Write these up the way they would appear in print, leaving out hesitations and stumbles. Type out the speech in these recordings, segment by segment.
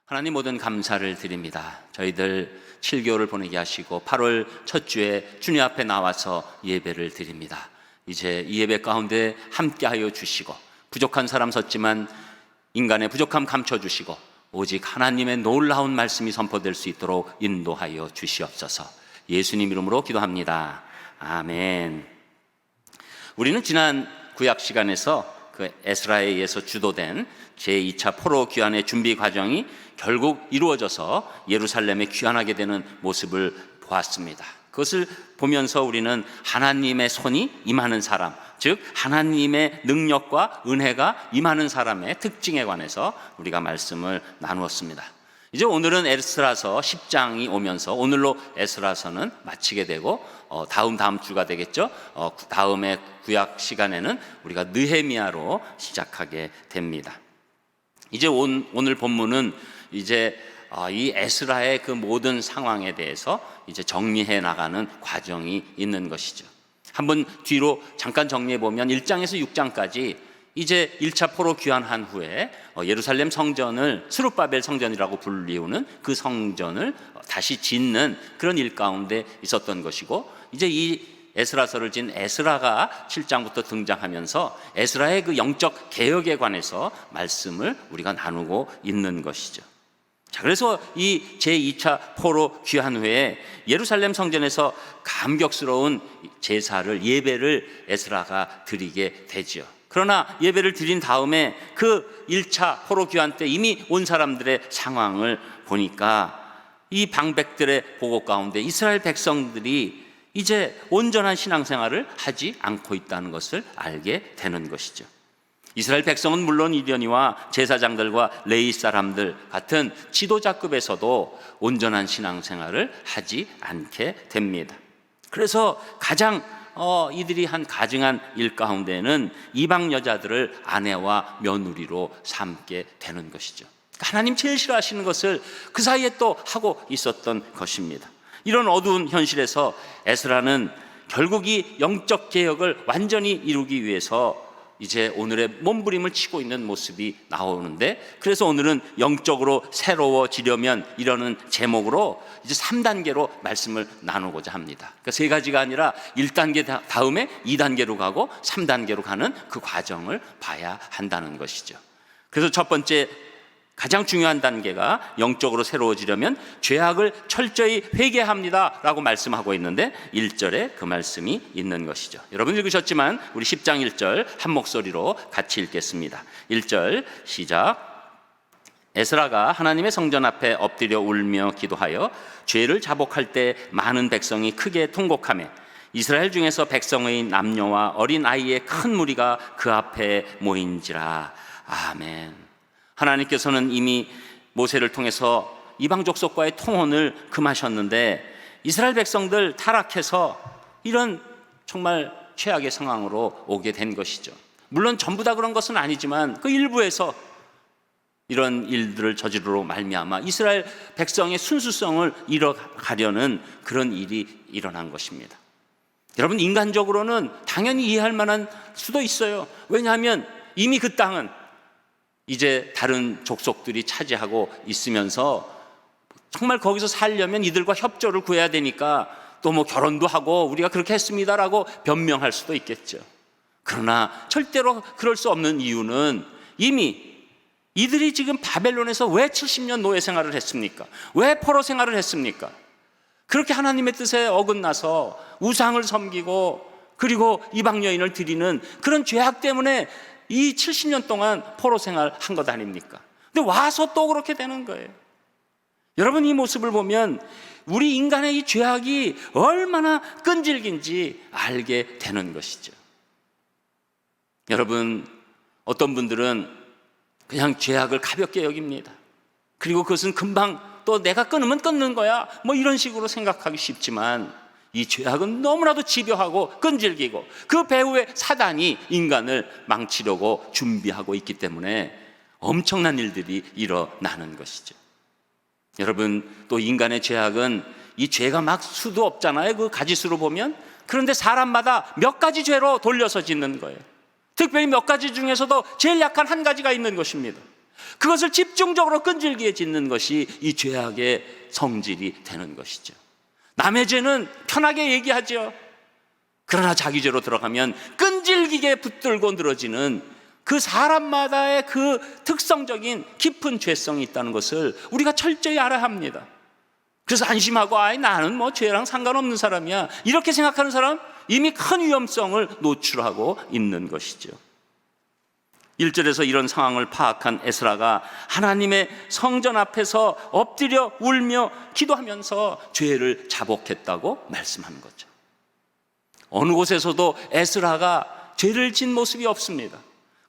하나님, 모든 감사를 드립니다. 저희들 7개월을 보내게 하시고 8월 첫 주에 주님 앞에 나와서 예배를 드립니다. 이제 이 예배 가운데 함께하여 주시고, 부족한 사람 섰지만 인간의 부족함 감춰주시고 오직 하나님의 놀라운 말씀이 선포될 수 있도록 인도하여 주시옵소서. 예수님 이름으로 기도합니다. 아멘. 우리는 지난 구약 시간에서 그 에스라에 의해서 주도된 제2차 포로 귀환의 준비 과정이 결국 이루어져서 예루살렘에 귀환하게 되는 모습을 보았습니다. 그것을 보면서 우리는 하나님의 손이 임하는 사람, 즉 하나님의 능력과 은혜가 임하는 사람의 특징에 관해서 우리가 말씀을 나누었습니다. 이제 오늘은 에스라서 10장이 오면서 오늘로 에스라서는 마치게 되고 다음 주가 되겠죠. 다음에 구약 시간에는 우리가 느헤미야로 시작하게 됩니다. 이제 오늘 본문은 이제 이 에스라의 그 모든 상황에 대해서 이제 정리해 나가는 과정이 있는 것이죠. 한번 뒤로 잠깐 정리해 보면 1장에서 6장까지 이제 1차 포로 귀환한 후에 예루살렘 성전을 스룹바벨 성전이라고 불리우는 그 성전을 다시 짓는 그런 일 가운데 있었던 것이고, 이제 이 에스라서를 진 에스라가 7장부터 등장하면서 에스라의 그 영적 개혁에 관해서 말씀을 우리가 나누고 있는 것이죠. 자, 그래서 이 제2차 포로 귀환 후에 예루살렘 성전에서 감격스러운 제사를, 예배를 에스라가 드리게 되죠. 그러나 예배를 드린 다음에 그 1차 포로 귀환 때 이미 온 사람들의 상황을 보니까 이 방백들의 보고 가운데 이스라엘 백성들이 이제 온전한 신앙생활을 하지 않고 있다는 것을 알게 되는 것이죠. 이스라엘 백성은 물론 이려니와 제사장들과 레위 사람들 같은 지도자급에서도 온전한 신앙생활을 하지 않게 됩니다. 그래서 가장 이들이 한 가증한 일 가운데는 이방 여자들을 아내와 며느리로 삼게 되는 것이죠. 하나님 제일 싫어하시는 것을 그 사이에 또 하고 있었던 것입니다. 이런 어두운 현실에서 에스라는 결국 이 영적 개혁을 완전히 이루기 위해서 이제 오늘의 몸부림을 치고 있는 모습이 나오는데, 그래서 오늘은 영적으로 새로워지려면 이러는 제목으로 이제 3단계로 말씀을 나누고자 합니다. 그러니까 3가지가 아니라 1단계 다음에 2단계로 가고 3단계로 가는 그 과정을 봐야 한다는 것이죠. 그래서 첫 번째 가장 중요한 단계가 영적으로 새로워지려면 죄악을 철저히 회개합니다 라고 말씀하고 있는데 1절에 그 말씀이 있는 것이죠. 여러분 읽으셨지만 우리 10장 1절 한 목소리로 같이 읽겠습니다. 1절 시작. 에스라가 하나님의 성전 앞에 엎드려 울며 기도하여 죄를 자복할 때 많은 백성이 크게 통곡하며 이스라엘 중에서 백성의 남녀와 어린 아이의 큰 무리가 그 앞에 모인지라. 아멘. 하나님께서는 이미 모세를 통해서 이방 족속과의 통혼을 금하셨는데 이스라엘 백성들 타락해서 이런 정말 최악의 상황으로 오게 된 것이죠. 물론 전부 다 그런 것은 아니지만 그 일부에서 이런 일들을 저지르로 말미암아 이스라엘 백성의 순수성을 잃어가려는 그런 일이 일어난 것입니다. 여러분, 인간적으로는 당연히 이해할 만한 수도 있어요. 왜냐하면 이미 그 땅은 이제 다른 족속들이 차지하고 있으면서 정말 거기서 살려면 이들과 협조를 구해야 되니까 또 뭐 결혼도 하고 우리가 그렇게 했습니다라고 변명할 수도 있겠죠. 그러나 절대로 그럴 수 없는 이유는 이미 이들이 지금 바벨론에서 왜 70년 노예 생활을 했습니까? 왜 포로 생활을 했습니까? 그렇게 하나님의 뜻에 어긋나서 우상을 섬기고 그리고 이방 여인을 드리는 그런 죄악 때문에 이 70년 동안 포로 생활한 것 아닙니까? 근데 와서 또 그렇게 되는 거예요. 여러분, 이 모습을 보면 우리 인간의 이 죄악이 얼마나 끈질긴지 알게 되는 것이죠. 여러분, 어떤 분들은 그냥 죄악을 가볍게 여깁니다. 그리고 그것은 금방 또 내가 끊으면 끊는 거야 뭐 이런 식으로 생각하기 쉽지만 이 죄악은 너무나도 집요하고 끈질기고 그 배후에 사단이 인간을 망치려고 준비하고 있기 때문에 엄청난 일들이 일어나는 것이죠. 여러분, 또 인간의 죄악은 이 죄가 막 수도 없잖아요. 그 가지수로 보면. 그런데 사람마다 몇 가지 죄로 돌려서 짓는 거예요. 특별히 몇 가지 중에서도 제일 약한 한 가지가 있는 것입니다. 그것을 집중적으로 끈질기게 짓는 것이 이 죄악의 성질이 되는 것이죠. 남의 죄는 편하게 얘기하죠. 그러나 자기 죄로 들어가면 끈질기게 붙들고 늘어지는 그 사람마다의 그 특성적인 깊은 죄성이 있다는 것을 우리가 철저히 알아야 합니다. 그래서 안심하고 나는 뭐 죄랑 상관없는 사람이야, 이렇게 생각하는 사람 이미 큰 위험성을 노출하고 있는 것이죠. 1절에서 이런 상황을 파악한 에스라가 하나님의 성전 앞에서 엎드려 울며 기도하면서 죄를 자복했다고 말씀하는 거죠. 어느 곳에서도 에스라가 죄를 진 모습이 없습니다.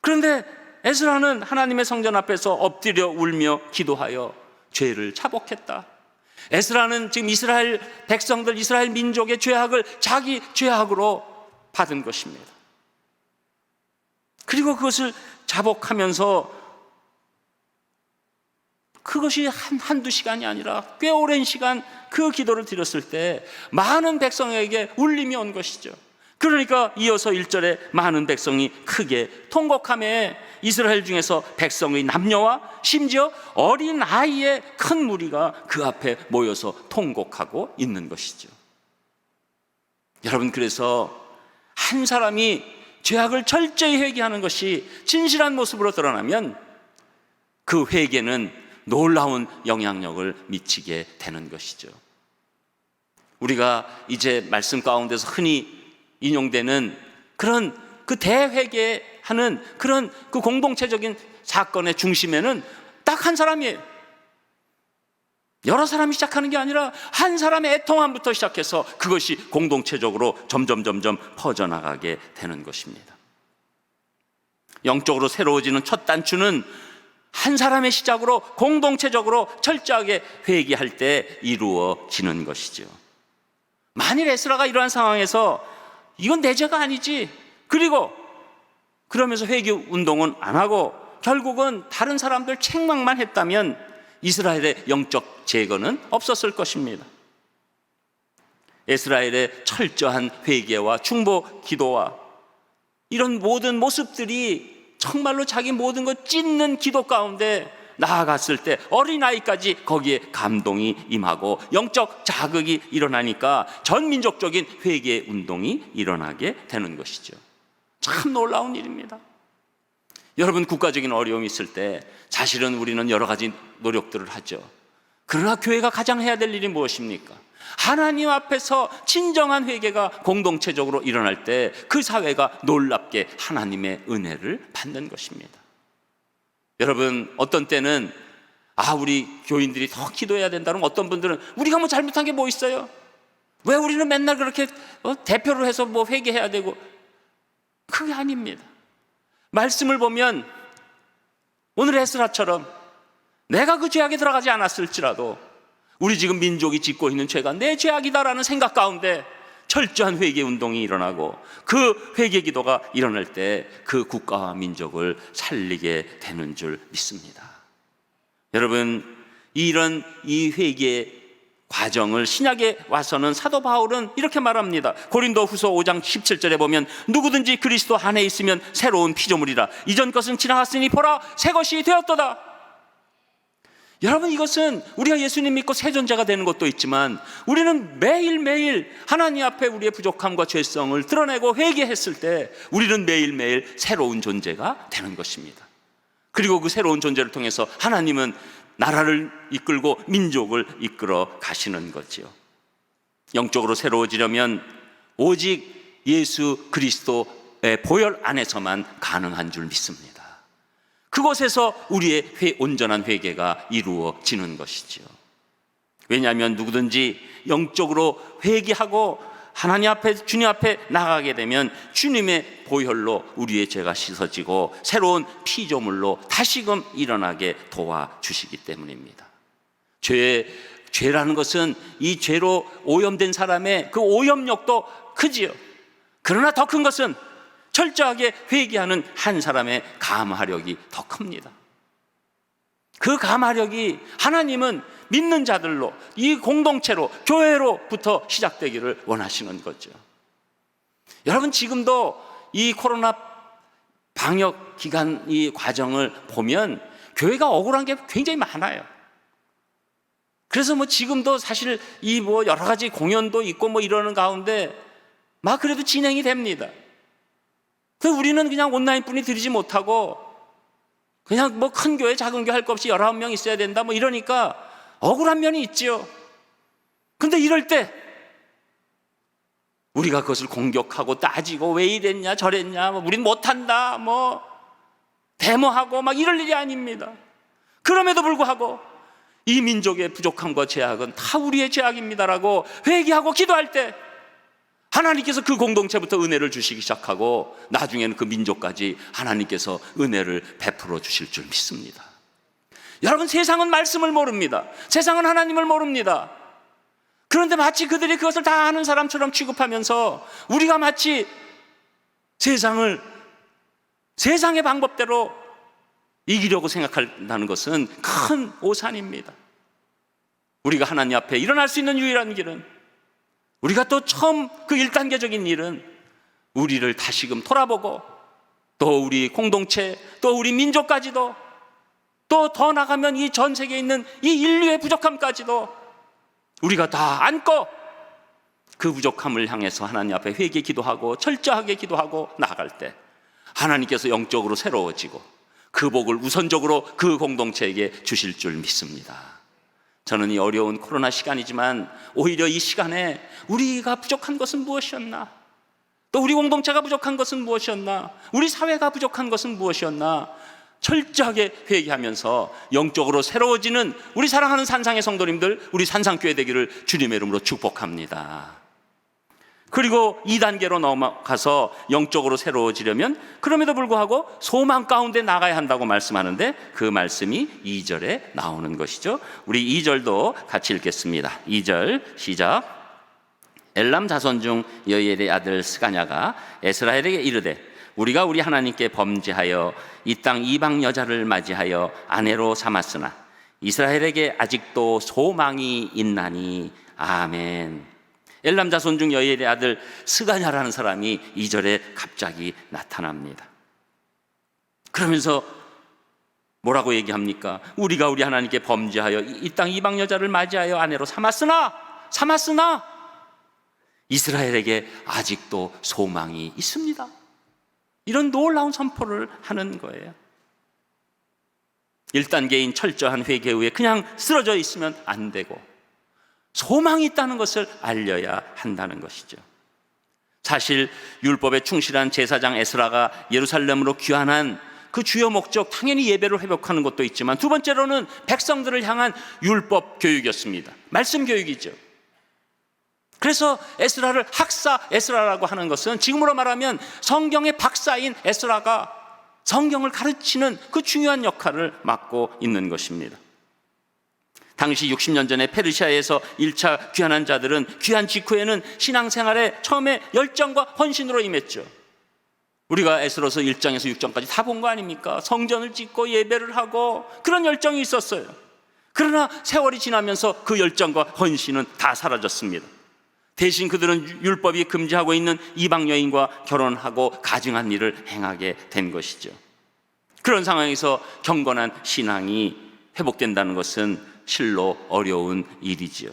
그런데 에스라는 하나님의 성전 앞에서 엎드려 울며 기도하여 죄를 자복했다. 에스라는 지금 이스라엘 백성들, 이스라엘 민족의 죄악을 자기 죄악으로 받은 것입니다. 그리고 그것을 자복하면서 그것이 한두 시간이 아니라 꽤 오랜 시간 그 기도를 드렸을 때 많은 백성에게 울림이 온 것이죠. 그러니까 이어서 1절에 많은 백성이 크게 통곡하며 이스라엘 중에서 백성의 남녀와 심지어 어린 아이의 큰 무리가 그 앞에 모여서 통곡하고 있는 것이죠. 여러분, 그래서 한 사람이 죄악을 철저히 회개하는 것이 진실한 모습으로 드러나면 그 회개는 놀라운 영향력을 미치게 되는 것이죠. 우리가 이제 말씀 가운데서 흔히 인용되는 그런 그 대회개하는 그런 그 공동체적인 사건의 중심에는 딱 한 사람이에요. 여러 사람이 시작하는 게 아니라 한 사람의 애통함부터 시작해서 그것이 공동체적으로 점점 퍼져나가게 되는 것입니다. 영적으로 새로워지는 첫 단추는 한 사람의 시작으로 공동체적으로 철저하게 회개할 때 이루어지는 것이죠. 만일 에스라가 이러한 상황에서 이건 내 죄가 아니지, 그리고 그러면서 회개 운동은 안 하고 결국은 다른 사람들 책망만 했다면 이스라엘의 영적 재건은 없었을 것입니다. 이스라엘의 철저한 회개와 중보 기도와 이런 모든 모습들이 정말로 자기 모든 것 찢는 기도 가운데 나아갔을 때 어린아이까지 거기에 감동이 임하고 영적 자극이 일어나니까 전민족적인 회개 운동이 일어나게 되는 것이죠. 참 놀라운 일입니다. 여러분, 국가적인 어려움이 있을 때 사실은 우리는 여러 가지 노력들을 하죠. 그러나 교회가 가장 해야 될 일이 무엇입니까? 하나님 앞에서 진정한 회개가 공동체적으로 일어날 때 그 사회가 놀랍게 하나님의 은혜를 받는 것입니다. 여러분, 어떤 때는 우리 교인들이 더 기도해야 된다는, 어떤 분들은 우리가 뭐 잘못한 게 뭐 있어요? 왜 우리는 맨날 그렇게 대표를 해서 뭐 회개해야 되고? 그게 아닙니다. 말씀을 보면 오늘 에스라처럼 내가 그 죄악에 들어가지 않았을지라도 우리 지금 민족이 짓고 있는 죄가 내 죄악이다라는 생각 가운데 철저한 회개 운동이 일어나고 그 회개 기도가 일어날 때 그 국가와 민족을 살리게 되는 줄 믿습니다. 여러분, 이런 이 회개 과정을 신약에 와서는 사도 바울은 이렇게 말합니다. 고린도후서 5장 17절에 보면 누구든지 그리스도 안에 있으면 새로운 피조물이라, 이전 것은 지나갔으니 보라 새 것이 되었도다. 여러분, 이것은 우리가 예수님 믿고 새 존재가 되는 것도 있지만 우리는 매일매일 하나님 앞에 우리의 부족함과 죄성을 드러내고 회개했을 때 우리는 매일매일 새로운 존재가 되는 것입니다. 그리고 그 새로운 존재를 통해서 하나님은 나라를 이끌고 민족을 이끌어 가시는 거지요. 영적으로 새로워지려면 오직 예수 그리스도의 보혈 안에서만 가능한 줄 믿습니다. 그곳에서 우리의 온전한 회개가 이루어지는 것이지요. 왜냐하면 누구든지 영적으로 회개하고 하나님 앞에, 주님 앞에 나가게 되면 주님의 보혈로 우리의 죄가 씻어지고 새로운 피조물로 다시금 일어나게 도와주시기 때문입니다. 죄라는 것은 이 죄로 오염된 사람의 그 오염력도 크지요. 그러나 더 큰 것은 철저하게 회개하는 한 사람의 감화력이 더 큽니다. 그 감화력이 하나님은 믿는 자들로, 이 공동체로, 교회로부터 시작되기를 원하시는 거죠. 여러분, 지금도 이 코로나 방역 기간 이 과정을 보면 교회가 억울한 게 굉장히 많아요. 그래서 뭐 지금도 사실 이 뭐 여러 가지 공연도 있고 뭐 이러는 가운데 막 그래도 진행이 됩니다. 그래서 우리는 그냥 온라인뿐이 드리지 못하고 그냥 뭐 큰 교회 작은 교회 할 것 없이 19명 있어야 된다 뭐 이러니까 억울한 면이 있지요. 근데 이럴 때 우리가 그것을 공격하고 따지고 왜 이랬냐 저랬냐 뭐 우린 못한다 뭐 데모하고 막 이럴 일이 아닙니다. 그럼에도 불구하고 이 민족의 부족함과 죄악은 다 우리의 죄악입니다라고 회개하고 기도할 때 하나님께서 그 공동체부터 은혜를 주시기 시작하고 나중에는 그 민족까지 하나님께서 은혜를 베풀어 주실 줄 믿습니다. 여러분, 세상은 말씀을 모릅니다. 세상은 하나님을 모릅니다. 그런데 마치 그들이 그것을 다 아는 사람처럼 취급하면서 우리가 마치 세상의 방법대로 이기려고 생각한다는 것은 큰 오산입니다. 우리가 하나님 앞에 일어날 수 있는 유일한 길은, 우리가 또 처음 그 1단계적인 일은 우리를 다시금 돌아보고 또 우리 공동체 또 우리 민족까지도 또 더 나가면 이 전 세계에 있는 이 인류의 부족함까지도 우리가 다 안고 그 부족함을 향해서 하나님 앞에 회개 기도하고 철저하게 기도하고 나아갈 때 하나님께서 영적으로 새로워지고 그 복을 우선적으로 그 공동체에게 주실 줄 믿습니다. 저는 이 어려운 코로나 시간이지만 오히려 이 시간에 우리가 부족한 것은 무엇이었나, 또 우리 공동체가 부족한 것은 무엇이었나, 우리 사회가 부족한 것은 무엇이었나 철저하게 회개하면서 영적으로 새로워지는 우리 사랑하는 산상의 성도님들, 우리 산상교회 되기를 주님의 이름으로 축복합니다. 그리고 2단계로 넘어가서 영적으로 새로워지려면 그럼에도 불구하고 소망 가운데 나가야 한다고 말씀하는데 그 말씀이 2절에 나오는 것이죠. 우리 2절도 같이 읽겠습니다. 2절 시작. 엘람 자손 중 여이엘의 아들 스가냐가 에스라엘에게 이르되 우리가 우리 하나님께 범죄하여 이 땅 이방 여자를 맞이하여 아내로 삼았으나 이스라엘에게 아직도 소망이 있나니. 아멘. 엘람 자손 중 여이엘의 아들 스가냐라는 사람이 2절에 갑자기 나타납니다. 그러면서 뭐라고 얘기합니까? 우리가 우리 하나님께 범죄하여 이 땅 이방 여자를 맞이하여 아내로 삼았으나 이스라엘에게 아직도 소망이 있습니다. 이런 놀라운 선포를 하는 거예요. 1단계인 철저한 회개 후에 그냥 쓰러져 있으면 안 되고 소망이 있다는 것을 알려야 한다는 것이죠. 사실 율법에 충실한 제사장 에스라가 예루살렘으로 귀환한 그 주요 목적, 당연히 예배를 회복하는 것도 있지만 두 번째로는 백성들을 향한 율법 교육이었습니다. 말씀 교육이죠. 그래서 에스라를 학사 에스라라고 하는 것은 지금으로 말하면 성경의 박사인 에스라가 성경을 가르치는 그 중요한 역할을 맡고 있는 것입니다. 당시 60년 전에 페르시아에서 1차 귀환한 자들은 귀환 직후에는 신앙생활에 처음에 열정과 헌신으로 임했죠. 우리가 에스라서 1장에서 6장까지 다 본 거 아닙니까? 성전을 짓고 예배를 하고 그런 열정이 있었어요. 그러나 세월이 지나면서 그 열정과 헌신은 다 사라졌습니다. 대신 그들은 율법이 금지하고 있는 이방 여인과 결혼하고 가증한 일을 행하게 된 것이죠. 그런 상황에서 경건한 신앙이 회복된다는 것은 실로 어려운 일이지요.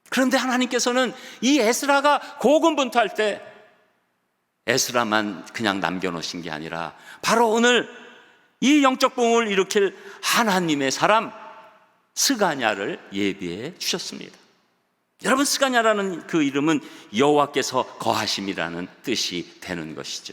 그런데 하나님께서는 이 에스라가 고군분투할 때 에스라만 그냥 남겨놓으신 게 아니라 바로 오늘 이 영적 부흥을 일으킬 하나님의 사람 스가냐를 예비해 주셨습니다. 여러분, 스가냐라는 그 이름은 여호와께서 거하심이라는 뜻이 되는 것이죠.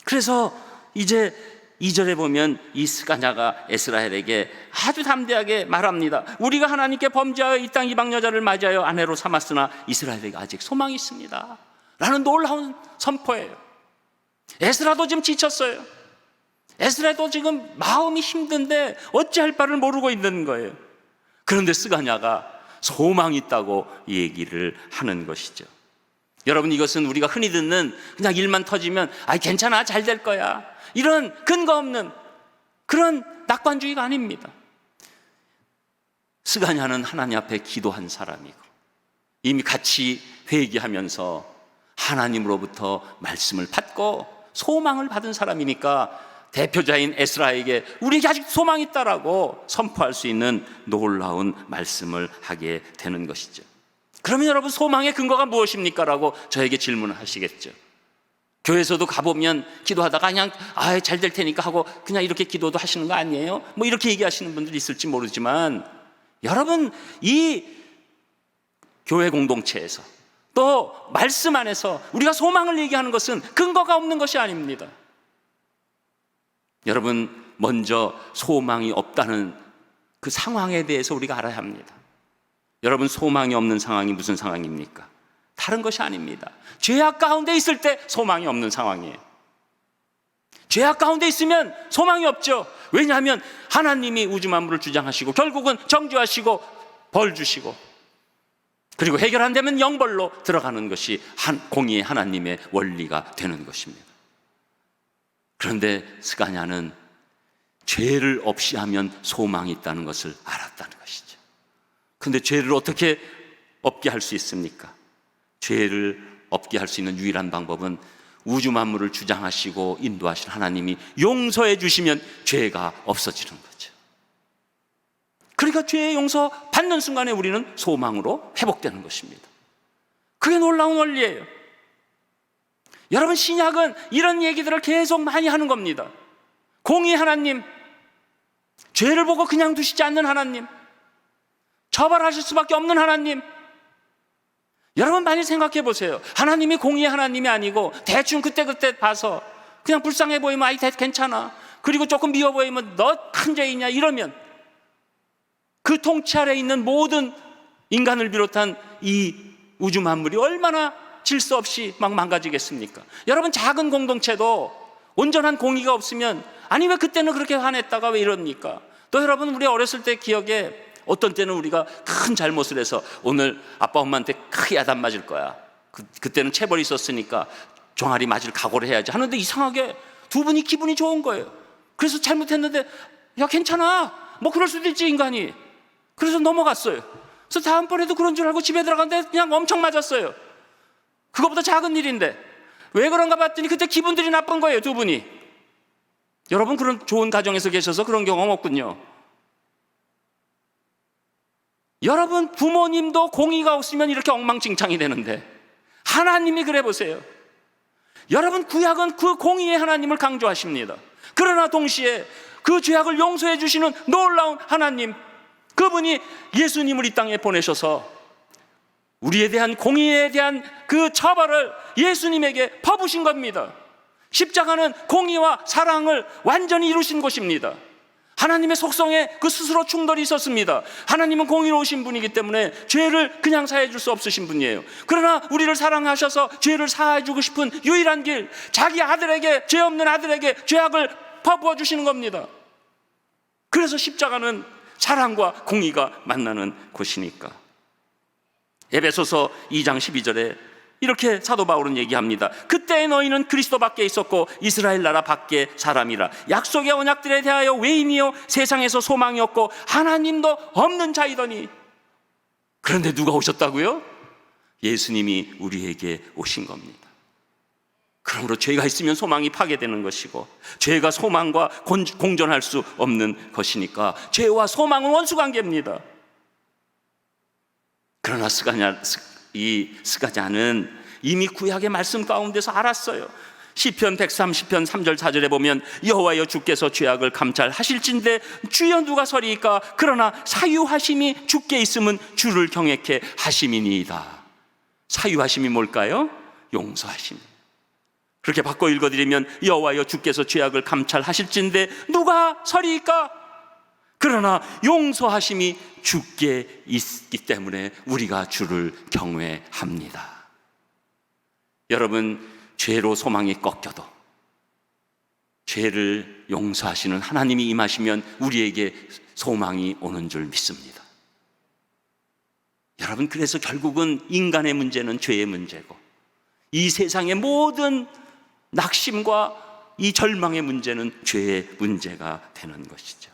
그래서 이제 2절에 보면 이 스가냐가 에스라엘에게 아주 담대하게 말합니다. 우리가 하나님께 범죄하여 이 땅 이방 여자를 맞이하여 아내로 삼았으나 이스라엘에게 아직 소망이 있습니다 라는 놀라운 선포예요. 에스라도 지금 지쳤어요. 에스라도 지금 마음이 힘든데 어찌할 바를 모르고 있는 거예요. 그런데 스가냐가 소망이 있다고 얘기를 하는 것이죠. 여러분, 이것은 우리가 흔히 듣는 그냥 일만 터지면 괜찮아 잘 될 거야 이런 근거 없는 그런 낙관주의가 아닙니다. 스가냐는 하나님 앞에 기도한 사람이고 이미 같이 회개하면서 하나님으로부터 말씀을 받고 소망을 받은 사람이니까 대표자인 에스라에게 우리에게 아직 소망이 있다라고 선포할 수 있는 놀라운 말씀을 하게 되는 것이죠. 그러면 여러분, 소망의 근거가 무엇입니까? 라고 저에게 질문을 하시겠죠. 교회에서도 가보면 기도하다가 그냥 잘 될 테니까 하고 그냥 이렇게 기도도 하시는 거 아니에요? 뭐 이렇게 얘기하시는 분들이 있을지 모르지만, 여러분, 이 교회 공동체에서 또 말씀 안에서 우리가 소망을 얘기하는 것은 근거가 없는 것이 아닙니다. 여러분, 먼저 소망이 없다는 그 상황에 대해서 우리가 알아야 합니다. 여러분, 소망이 없는 상황이 무슨 상황입니까? 다른 것이 아닙니다. 죄악 가운데 있을 때 소망이 없는 상황이에요. 죄악 가운데 있으면 소망이 없죠. 왜냐하면 하나님이 우주 만물을 주장하시고 결국은 정죄하시고 벌 주시고, 그리고 해결 안 되면 영벌로 들어가는 것이 공의의 하나님의 원리가 되는 것입니다. 그런데 스가냐는 죄를 없이 하면 소망이 있다는 것을 알았다는 것이죠. 그런데 죄를 어떻게 없게 할 수 있습니까? 죄를 없게 할 수 있는 유일한 방법은 우주 만물을 주장하시고 인도하신 하나님이 용서해 주시면 죄가 없어지는 거죠. 그러니까 죄의 용서 받는 순간에 우리는 소망으로 회복되는 것입니다. 그게 놀라운 원리예요. 여러분, 신약은 이런 얘기들을 계속 많이 하는 겁니다. 공의 하나님, 죄를 보고 그냥 두시지 않는 하나님, 처벌하실 수밖에 없는 하나님. 여러분, 많이 생각해 보세요. 하나님이 공의의 하나님이 아니고 대충 그때그때 봐서 그냥 불쌍해 보이면 괜찮아, 그리고 조금 미워 보이면 너 큰 죄이냐 이러면 그 통치 아래에 있는 모든 인간을 비롯한 이 우주 만물이 얼마나 질서 없이 막 망가지겠습니까? 여러분, 작은 공동체도 온전한 공의가 없으면, 아니 왜 그때는 그렇게 화냈다가 왜 이럽니까? 또 여러분, 우리 어렸을 때 기억에 어떤 때는 우리가 큰 잘못을 해서 오늘 아빠 엄마한테 크게 야단 맞을 거야, 그때는 체벌이 있었으니까 종아리 맞을 각오를 해야지 하는데 이상하게 두 분이 기분이 좋은 거예요. 그래서 잘못했는데 야 괜찮아, 뭐 그럴 수도 있지 인간이. 그래서 넘어갔어요. 그래서 다음번에도 그런 줄 알고 집에 들어갔는데 그냥 엄청 맞았어요. 그거보다 작은 일인데 왜 그런가 봤더니 그때 기분들이 나쁜 거예요, 두 분이. 여러분, 그런 좋은 가정에서 계셔서 그런 경험 없군요. 여러분, 부모님도 공의가 없으면 이렇게 엉망진창이 되는데 하나님이 그래 보세요. 여러분, 구약은 그 공의의 하나님을 강조하십니다. 그러나 동시에 그 죄악을 용서해 주시는 놀라운 하나님, 그분이 예수님을 이 땅에 보내셔서 우리에 대한 공의에 대한 그 처벌을 예수님에게 퍼부신 겁니다. 십자가는 공의와 사랑을 완전히 이루신 것입니다. 하나님의 속성에 그 스스로 충돌이 있었습니다. 하나님은 공의로우신 분이기 때문에 죄를 그냥 사해 줄 수 없으신 분이에요. 그러나 우리를 사랑하셔서 죄를 사해 주고 싶은 유일한 길, 자기 아들에게, 죄 없는 아들에게 죄악을 퍼부어 주시는 겁니다. 그래서 십자가는 사랑과 공의가 만나는 곳이니까. 에베소서 2장 12절에 이렇게 사도 바울은 얘기합니다. 그때 너희는 그리스도 밖에 있었고 이스라엘 나라 밖에 사람이라. 약속의 언약들에 대하여 외인이요 세상에서 소망이 없고 하나님도 없는 자이더니. 그런데 누가 오셨다고요? 예수님이 우리에게 오신 겁니다. 그러므로 죄가 있으면 소망이 파괴되는 것이고 죄가 소망과 공존할 수 없는 것이니까 죄와 소망은 원수관계입니다. 그러나 스가냐는 이미 구약의 말씀 가운데서 알았어요. 시편 130편 3절 4절에 보면 여호와여 주께서 죄악을 감찰하실진대 주여 누가 서리이까. 그러나 사유하심이 주께 있음은 주를 경외케 하심이니이다. 사유하심이 뭘까요? 용서하심. 그렇게 바꿔 읽어드리면 여호와여 주께서 죄악을 감찰하실진대 누가 서리이까. 그러나 용서하심이 주께 있기 때문에 우리가 주를 경외합니다. 여러분, 죄로 소망이 꺾여도 죄를 용서하시는 하나님이 임하시면 우리에게 소망이 오는 줄 믿습니다. 여러분, 그래서 결국은 인간의 문제는 죄의 문제고 이 세상의 모든 낙심과 이 절망의 문제는 죄의 문제가 되는 것이죠.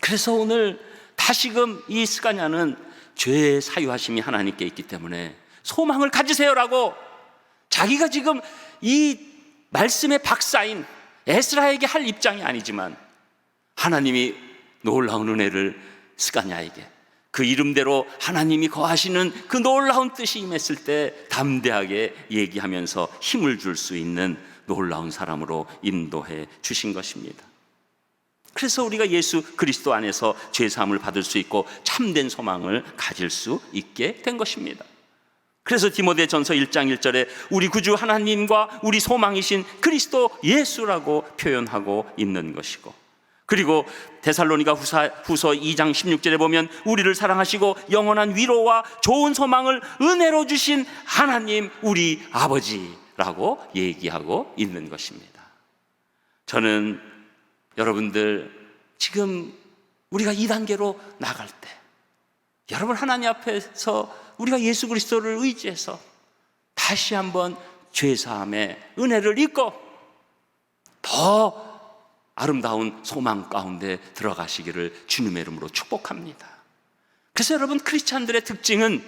그래서 오늘 다시금 이 스가냐는 죄의 사유하심이 하나님께 있기 때문에 소망을 가지세요라고 자기가 지금 이 말씀의 박사인 에스라에게 할 입장이 아니지만 하나님이 놀라운 은혜를 스가냐에게 그 이름대로 하나님이 거하시는 그 놀라운 뜻이 임했을 때 담대하게 얘기하면서 힘을 줄 수 있는 놀라운 사람으로 인도해 주신 것입니다. 그래서 우리가 예수 그리스도 안에서 죄사함을 받을 수 있고 참된 소망을 가질 수 있게 된 것입니다. 그래서 디모데전서 1장 1절에 우리 구주 하나님과 우리 소망이신 그리스도 예수라고 표현하고 있는 것이고, 그리고 데살로니가 후서 2장 16절에 보면 우리를 사랑하시고 영원한 위로와 좋은 소망을 은혜로 주신 하나님 우리 아버지라고 얘기하고 있는 것입니다. 저는 여러분들 지금 우리가 2단계로 나갈 때 여러분 하나님 앞에서 우리가 예수 그리스도를 의지해서 다시 한번 죄사함의 은혜를 잊고 더 아름다운 소망 가운데 들어가시기를 주님의 이름으로 축복합니다. 그래서 여러분 크리스찬들의 특징은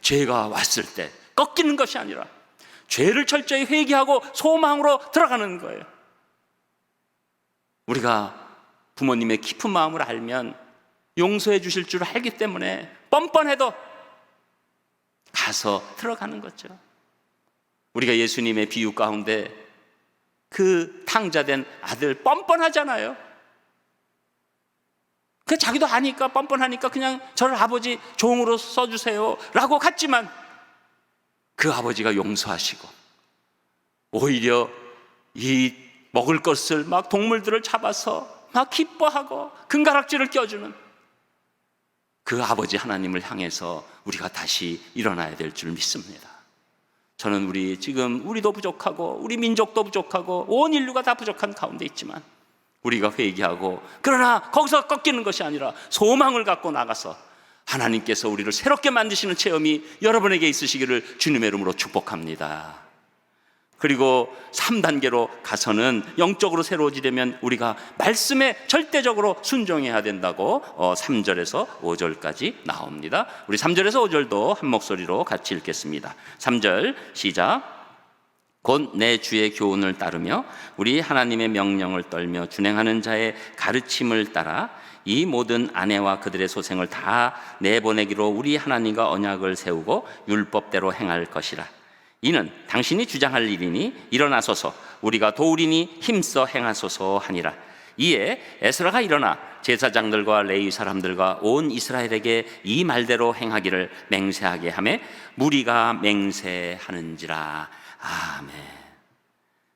죄가 왔을 때 꺾이는 것이 아니라 죄를 철저히 회개하고 소망으로 들어가는 거예요. 우리가 부모님의 깊은 마음을 알면 용서해 주실 줄 알기 때문에 뻔뻔해도 가서 들어가는 거죠. 우리가 예수님의 비유 가운데 그 탕자된 아들 뻔뻔하잖아요. 그 자기도 아니까 뻔뻔하니까 그냥 저를 아버지 종으로 써주세요 라고 갔지만 그 아버지가 용서하시고 오히려 이 먹을 것을 막 동물들을 잡아서 막 기뻐하고 금가락지를 껴주는 그 아버지 하나님을 향해서 우리가 다시 일어나야 될 줄 믿습니다. 저는 우리도 부족하고 우리 민족도 부족하고 온 인류가 다 부족한 가운데 있지만 우리가 회개하고, 그러나 거기서 꺾이는 것이 아니라 소망을 갖고 나가서 하나님께서 우리를 새롭게 만드시는 체험이 여러분에게 있으시기를 주님의 이름으로 축복합니다. 그리고 3단계로 가서는 영적으로 새로워지려면 우리가 말씀에 절대적으로 순종해야 된다고 3절에서 5절까지 나옵니다. 우리 3절에서 5절도 한 목소리로 같이 읽겠습니다. 3절 시작. 곧 내 주의 교훈을 따르며 우리 하나님의 명령을 떨며 준행하는 자의 가르침을 따라 이 모든 아내와 그들의 소생을 다 내보내기로 우리 하나님과 언약을 세우고 율법대로 행할 것이라. 이는 당신이 주장할 일이니 일어나소서 우리가 도우리니 힘써 행하소서 하니라. 이에 에스라가 일어나 제사장들과 레위 사람들과 온 이스라엘에게 이 말대로 행하기를 맹세하게 하매 무리가 맹세하는지라. 아멘.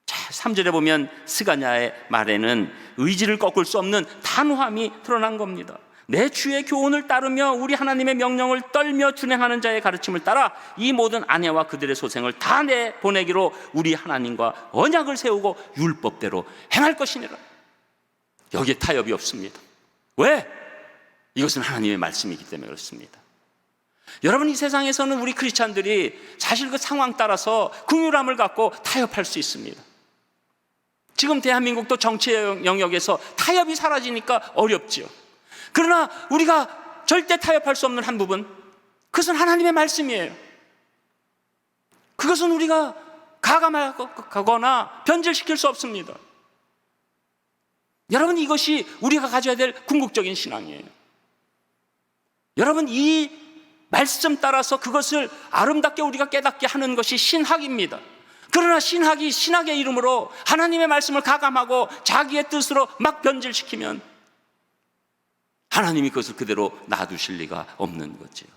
자, 3절에 보면 스가냐의 말에는 의지를 꺾을 수 없는 단호함이 드러난 겁니다. 내 주의 교훈을 따르며 우리 하나님의 명령을 떨며 준행하는 자의 가르침을 따라 이 모든 아내와 그들의 소생을 다 내보내기로 우리 하나님과 언약을 세우고 율법대로 행할 것이니라. 여기에 타협이 없습니다. 왜? 이것은 하나님의 말씀이기 때문에 그렇습니다. 여러분, 이 세상에서는 우리 크리스찬들이 사실 그 상황 따라서 긍휼함을 갖고 타협할 수 있습니다. 지금 대한민국도 정치 영역에서 타협이 사라지니까 어렵지요. 그러나 우리가 절대 타협할 수 없는 한 부분, 그것은 하나님의 말씀이에요. 그것은 우리가 가감하거나 변질시킬 수 없습니다. 여러분, 이것이 우리가 가져야 될 궁극적인 신앙이에요. 여러분, 이 말씀 따라서 그것을 아름답게 우리가 깨닫게 하는 것이 신학입니다. 그러나 신학이 신학의 이름으로 하나님의 말씀을 가감하고 자기의 뜻으로 막 변질시키면 하나님이 그것을 그대로 놔두실 리가 없는 거죠.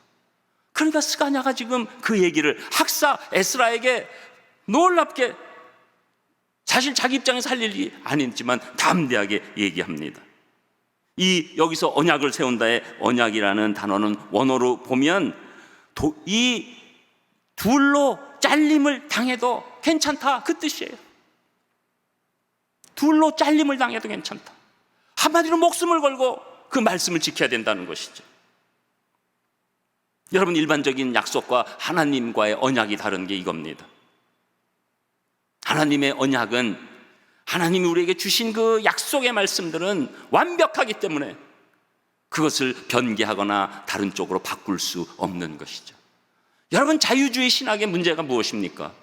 그러니까 스가냐가 지금 그 얘기를 학사 에스라에게 놀랍게, 사실 자기 입장에서 할 일이 아니지만 담대하게 얘기합니다. 여기서 언약을 세운다의 언약이라는 단어는 원어로 보면 이 둘로 잘림을 당해도 괜찮다, 그 뜻이에요. 둘로 잘림을 당해도 괜찮다. 한마디로 목숨을 걸고 그 말씀을 지켜야 된다는 것이죠. 여러분, 일반적인 약속과 하나님과의 언약이 다른 게 이겁니다. 하나님의 언약은 하나님이 우리에게 주신 그 약속의 말씀들은 완벽하기 때문에 그것을 변개하거나 다른 쪽으로 바꿀 수 없는 것이죠. 여러분, 자유주의 신학의 문제가 무엇입니까?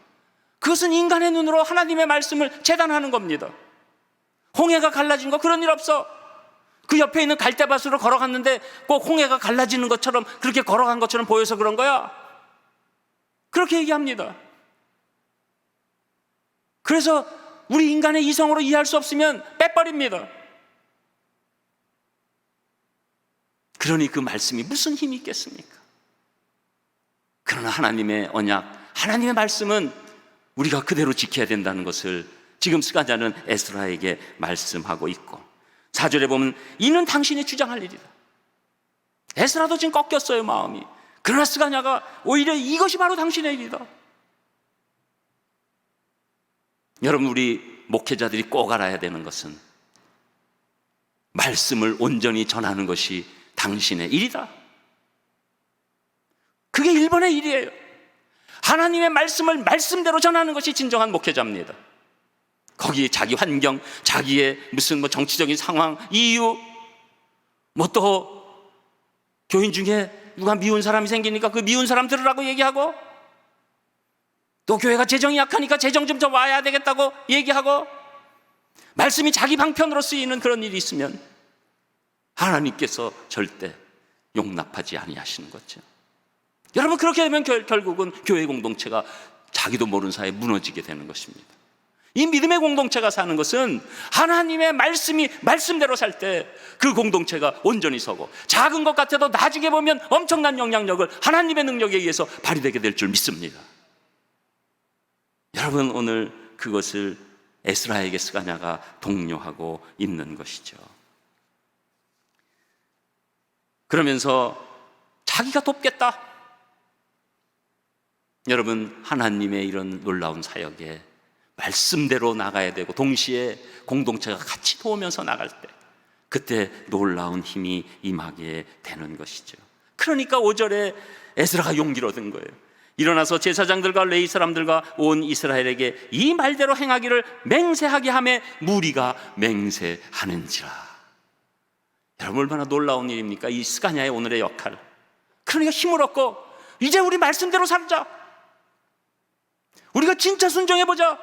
그것은 인간의 눈으로 하나님의 말씀을 재단하는 겁니다. 홍해가 갈라진 거 그런 일 없어. 그 옆에 있는 갈대밭으로 걸어갔는데 꼭 홍해가 갈라지는 것처럼 그렇게 걸어간 것처럼 보여서 그런 거야. 그렇게 얘기합니다. 그래서 우리 인간의 이성으로 이해할 수 없으면 빼버립니다. 그러니 그 말씀이 무슨 힘이 있겠습니까? 그러나 하나님의 언약, 하나님의 말씀은 우리가 그대로 지켜야 된다는 것을 지금 스가랴는 에스라에게 말씀하고 있고, 4절에 보면 이는 당신이 주장할 일이다. 에스라도 지금 꺾였어요, 마음이. 그러나 스가랴가 오히려 이것이 바로 당신의 일이다. 여러분, 우리 목회자들이 꼭 알아야 되는 것은 말씀을 온전히 전하는 것이 당신의 일이다. 그게 1번의 일이에요. 하나님의 말씀을 말씀대로 전하는 것이 진정한 목회자입니다. 거기에 자기 환경, 자기의 무슨 정치적인 상황, 이유, 또 교인 중에 누가 미운 사람이 생기니까 그 미운 사람 들으라고 얘기하고, 또 교회가 재정이 약하니까 재정 좀 더 와야 되겠다고 얘기하고, 말씀이 자기 방편으로 쓰이는 그런 일이 있으면 하나님께서 절대 용납하지 아니하시는 거죠. 여러분, 그렇게 되면 결국은 교회 공동체가 자기도 모르는 사이에 무너지게 되는 것입니다. 이 믿음의 공동체가 사는 것은 하나님의 말씀이 말씀대로 살 때 그 공동체가 온전히 서고, 작은 것 같아도 나중에 보면 엄청난 영향력을 하나님의 능력에 의해서 발휘되게 될 줄 믿습니다. 여러분, 오늘 그것을 에스라에게 스가랴가 독려하고 있는 것이죠. 그러면서 자기가 돕겠다. 여러분, 하나님의 이런 놀라운 사역에 말씀대로 나가야 되고, 동시에 공동체가 같이 도우면서 나갈 때 그때 놀라운 힘이 임하게 되는 것이죠. 그러니까 5절에 에스라가 용기를 얻은 거예요. 일어나서 제사장들과 레위 사람들과 온 이스라엘에게 이 말대로 행하기를 맹세하게 하며 무리가 맹세하는지라. 여러분, 얼마나 놀라운 일입니까? 이 스가랴의 오늘의 역할. 그러니까 힘을 얻고 이제 우리 말씀대로 살자, 우리가 진짜 순종해보자,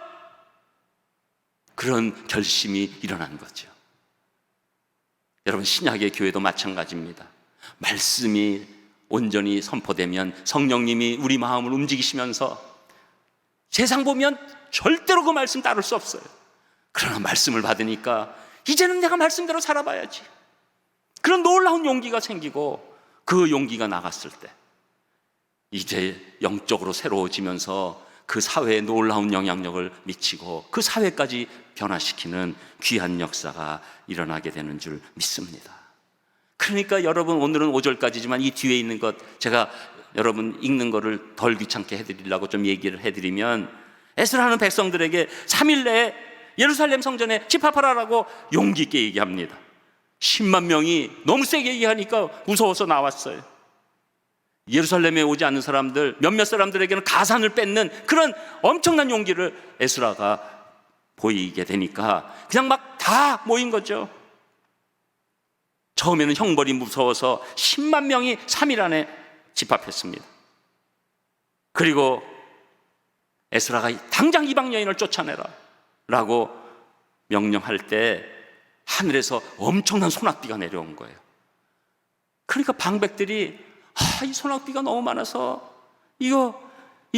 그런 결심이 일어난 거죠. 여러분, 신약의 교회도 마찬가지입니다. 말씀이 온전히 선포되면 성령님이 우리 마음을 움직이시면서 세상 보면 절대로 그 말씀 따를 수 없어요. 그러나 말씀을 받으니까 이제는 내가 말씀대로 살아봐야지, 그런 놀라운 용기가 생기고, 그 용기가 나갔을 때 이제 영적으로 새로워지면서 그 사회에 놀라운 영향력을 미치고 그 사회까지 변화시키는 귀한 역사가 일어나게 되는 줄 믿습니다. 그러니까 여러분, 오늘은 5절까지지만 이 뒤에 있는 것 제가 여러분 읽는 거를 덜 귀찮게 해드리려고 좀 얘기를 해드리면, 에스라는 백성들에게 3일 내에 예루살렘 성전에 집합하라고 용기 있게 얘기합니다. 10만 명이 너무 세게 얘기하니까 무서워서 나왔어요. 예루살렘에 오지 않는 사람들, 몇몇 사람들에게는 가산을 뺏는 그런 엄청난 용기를 에스라가 보이게 되니까 그냥 막 다 모인 거죠. 처음에는 형벌이 무서워서 10만 명이 3일 안에 집합했습니다. 그리고 에스라가 당장 이방 여인을 쫓아내라 라고 명령할 때 하늘에서 엄청난 소낙비가 내려온 거예요. 그러니까 방백들이 이 소낙비가 너무 많아서 이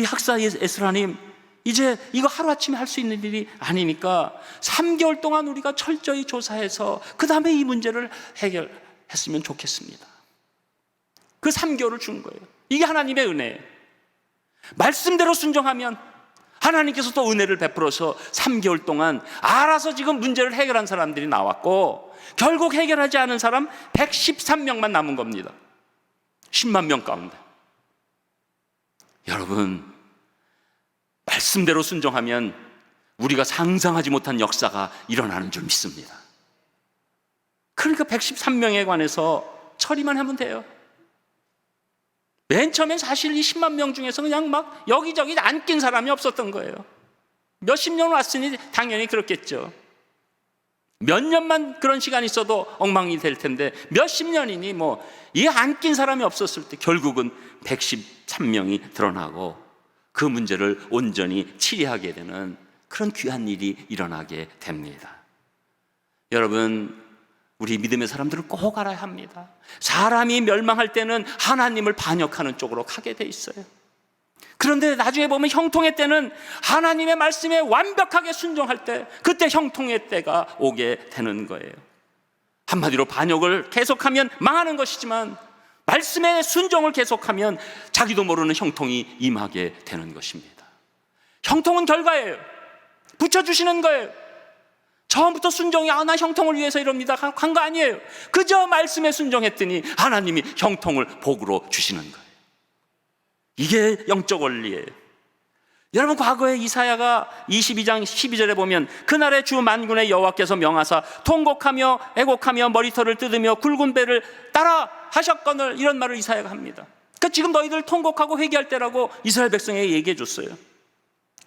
학사 에스라님, 이제 이거 하루아침에 할 수 있는 일이 아니니까 3개월 동안 우리가 철저히 조사해서 그 다음에 이 문제를 해결했으면 좋겠습니다. 그 3개월을 준 거예요. 이게 하나님의 은혜예요. 말씀대로 순종하면 하나님께서 또 은혜를 베풀어서 3개월 동안 알아서 지금 문제를 해결한 사람들이 나왔고, 결국 해결하지 않은 사람 113명만 남은 겁니다. 10만 명 가운데. 여러분, 말씀대로 순종하면 우리가 상상하지 못한 역사가 일어나는 줄 믿습니다. 그러니까 113명에 관해서 처리만 하면 돼요. 맨 처음엔 사실 이 10만 명 중에서 그냥 막 여기저기 안 낀 사람이 없었던 거예요. 몇십 년 왔으니 당연히 그렇겠죠. 몇 년만 그런 시간이 있어도 엉망이 될 텐데 몇십 년이니 이 안 낀 사람이 없었을 때 결국은 113명이 드러나고 그 문제를 온전히 치리하게 되는 그런 귀한 일이 일어나게 됩니다. 여러분, 우리 믿음의 사람들은 꼭 알아야 합니다. 사람이 멸망할 때는 하나님을 반역하는 쪽으로 가게 돼 있어요. 그런데 나중에 보면 형통의 때는 하나님의 말씀에 완벽하게 순종할 때, 그때 형통의 때가 오게 되는 거예요. 한마디로 반역을 계속하면 망하는 것이지만 말씀의 순종을 계속하면 자기도 모르는 형통이 임하게 되는 것입니다. 형통은 결과예요. 붙여주시는 거예요. 처음부터 순종이 나 형통을 위해서 이럽니다 한 거 아니에요. 그저 말씀에 순종했더니 하나님이 형통을 복으로 주시는 거예요. 이게 영적 원리예요. 여러분, 과거에 이사야가 22장 12절에 보면 그날의 주 만군의 여호와께서 명하사 통곡하며 애곡하며 머리털을 뜯으며 굵은 배를 따라 하셨거늘, 이런 말을 이사야가 합니다. 그러니까 지금 너희들 통곡하고 회개할 때라고 이스라엘 백성에게 얘기해 줬어요.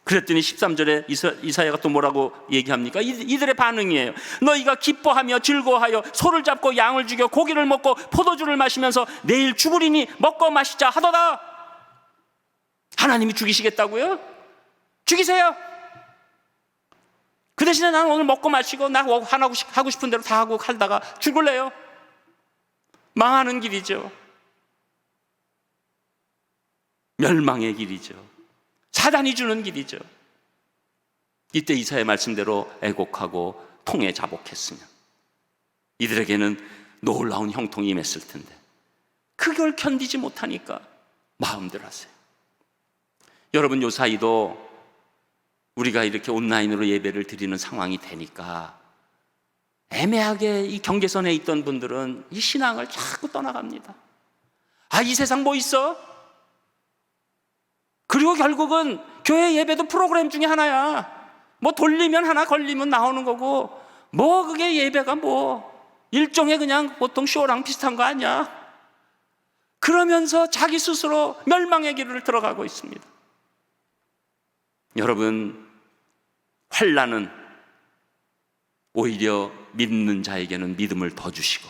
그랬더니 13절에 이사야가 또 뭐라고 얘기합니까? 이들의 반응이에요. 너희가 기뻐하며 즐거워하여 소를 잡고 양을 죽여 고기를 먹고 포도주를 마시면서 내일 죽으리니 먹고 마시자 하도다. 하나님이 죽이시겠다고요? 죽이세요. 그 대신에 나는 오늘 먹고 마시고 나 하고 싶은 대로 다 하고 살다가 죽을래요. 망하는 길이죠. 멸망의 길이죠. 사단이 주는 길이죠. 이때 이사야의 말씀대로 애곡하고 통에 자복했으면 이들에게는 놀라운 형통이 임했을 텐데 그걸 견디지 못하니까 마음대로 하세요. 여러분, 요 사이도 우리가 이렇게 온라인으로 예배를 드리는 상황이 되니까 애매하게 이 경계선에 있던 분들은 이 신앙을 자꾸 떠나갑니다. 이 세상 뭐 있어? 그리고 결국은 교회 예배도 프로그램 중에 하나야. 뭐 돌리면 하나, 걸리면 나오는 거고, 뭐 그게 예배가 뭐 일종의 그냥 보통 쇼랑 비슷한 거 아니야? 그러면서 자기 스스로 멸망의 길을 들어가고 있습니다. 여러분, 환난은 오히려 믿는 자에게는 믿음을 더 주시고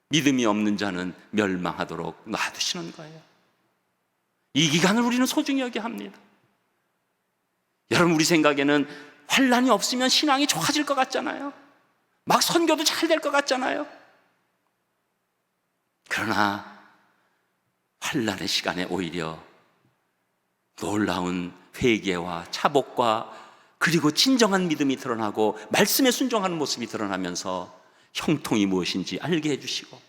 믿음이 없는 자는 멸망하도록 놔두시는 거예요. 이 기간을 우리는 소중히 여겨야 합니다. 여러분, 우리 생각에는 환난이 없으면 신앙이 좋아질 것 같잖아요. 막 선교도 잘 될 것 같잖아요. 그러나 환난의 시간에 오히려 놀라운 회개와 차복과 그리고 진정한 믿음이 드러나고 말씀에 순종하는 모습이 드러나면서 형통이 무엇인지 알게 해주시고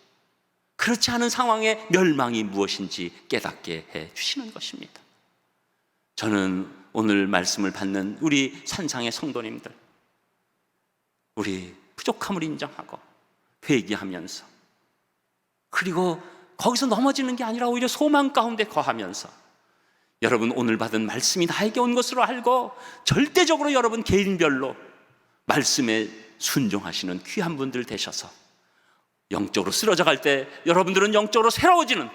그렇지 않은 상황에 멸망이 무엇인지 깨닫게 해주시는 것입니다. 저는 오늘 말씀을 받는 우리 산상의 성도님들, 우리 부족함을 인정하고 회개하면서 그리고 거기서 넘어지는 게 아니라 오히려 소망 가운데 거하면서 여러분, 오늘 받은 말씀이 나에게 온 것으로 알고 절대적으로 여러분 개인별로 말씀에 순종하시는 귀한 분들 되셔서 영적으로 쓰러져 갈 때 여러분들은 영적으로 새로워지는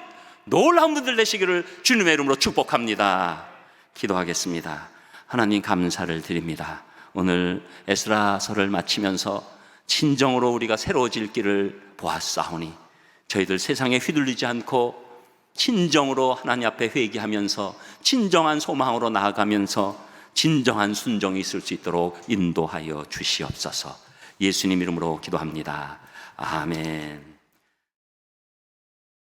놀라운 분들 되시기를 주님의 이름으로 축복합니다. 기도하겠습니다. 하나님, 감사를 드립니다. 오늘 에스라서를 마치면서 진정으로 우리가 새로워질 길을 보았사오니 저희들 세상에 휘둘리지 않고 진정으로 하나님 앞에 회개하면서 진정한 소망으로 나아가면서 진정한 순종이 있을 수 있도록 인도하여 주시옵소서. 예수님 이름으로 기도합니다. 아멘.